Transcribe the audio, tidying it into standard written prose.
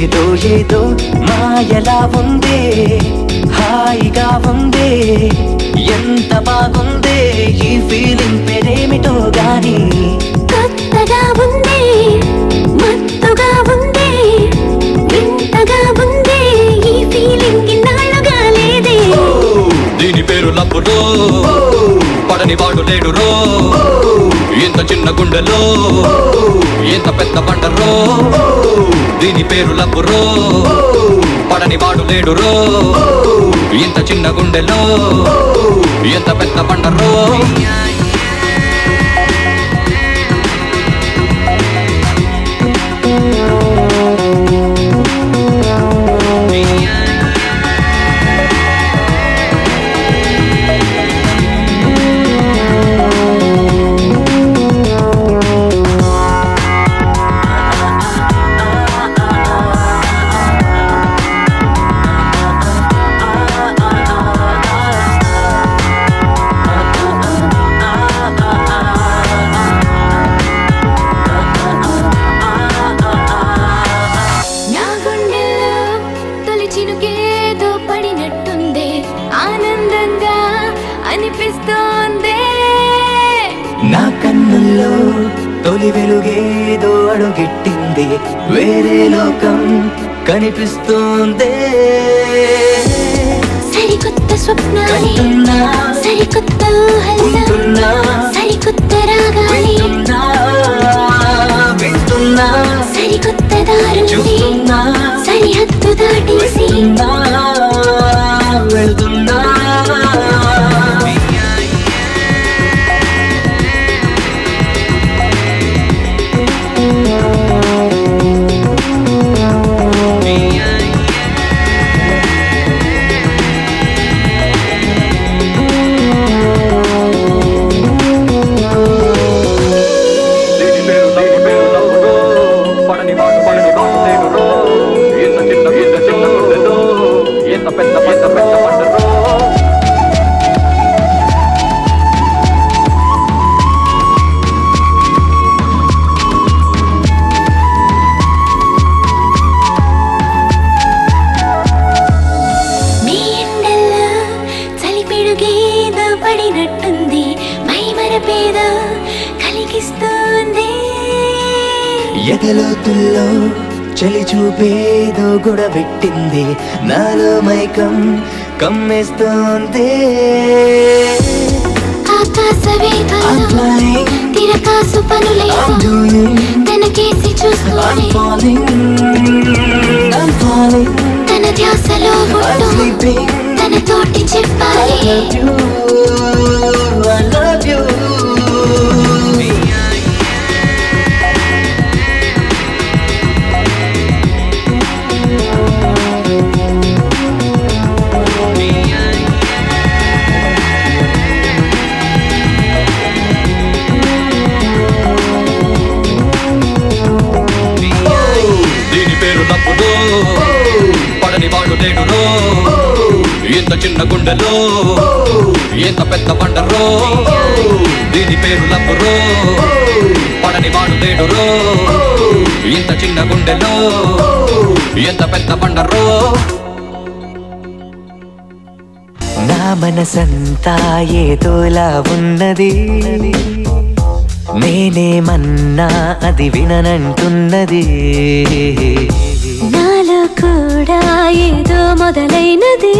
ఏదో ఏదో మాయలా ఉందే, హాయిగా ఉందే, ఎంత బాగుందే ఈ ఫీలింగ్ పేరేమిటో గాని. కొత్తగా ఉందే, మత్తుగా ఉందే, వింతగా ఉందే ఈ ఫీలింగ్ ఇన్నాళ్ళుగా లేదే. దీని పేరు లవ్వురో, పడని వాడు లేడురో, ఎంత చిన్న గుండెలో ఎంత పెద్ద బండరో. దీని పేరు లవ్వురో, పడని వాడు లేడురో, ఎంత చిన్న గుండెలో ఎంత పెద్ద బండరో. చినుకేదో పడినట్టుందే, ఆనందంగా అనిపిస్తోందే. నా కన్నుల్లో తొలి వెలుగేదో అడుగెట్టింది, వేరే లోకం కనిపిస్తోందే. సరికొత్త స్వప్నాలే, సరికొత్త ఉంటున్నా, సరికొత్త రాగాలే, వింటున్నా, సరికొత్త దారులే, చూస్తున్నా, సరిహద్దు దాటేసి వెళ్తున్నా. పడినట్టుంది, మై మరపేద కలిగిస్తుంది. ఎదలోతుల్లో చలి చూపేదో గొడవెట్టింది, నాలో మైకం కమ్మేస్తోంది. ఆకాశ వేగాల తిరకాసు పనులే తనకేసి చూస్తూనే తన ధ్యాసలో ఉంటూ తన తోటి చెప్పాలి. I love you. దీని పేరు లవ్వురో, పడని వాడు లేడురో, ఎంత చిన్న గుండెలో ఎంత పెద్ద బండరో. దీని పేరు లవ్వురో, పడని వాడు లేడురో, ఎంత చిన్న గుండెలో ఎంత పెద్ద బండరో. నా మనసంతా ఏదోలా ఉన్నది, నేనేమన్నా అది విననంటున్నది. నాలో కూడా ఏదో మొదలైనది.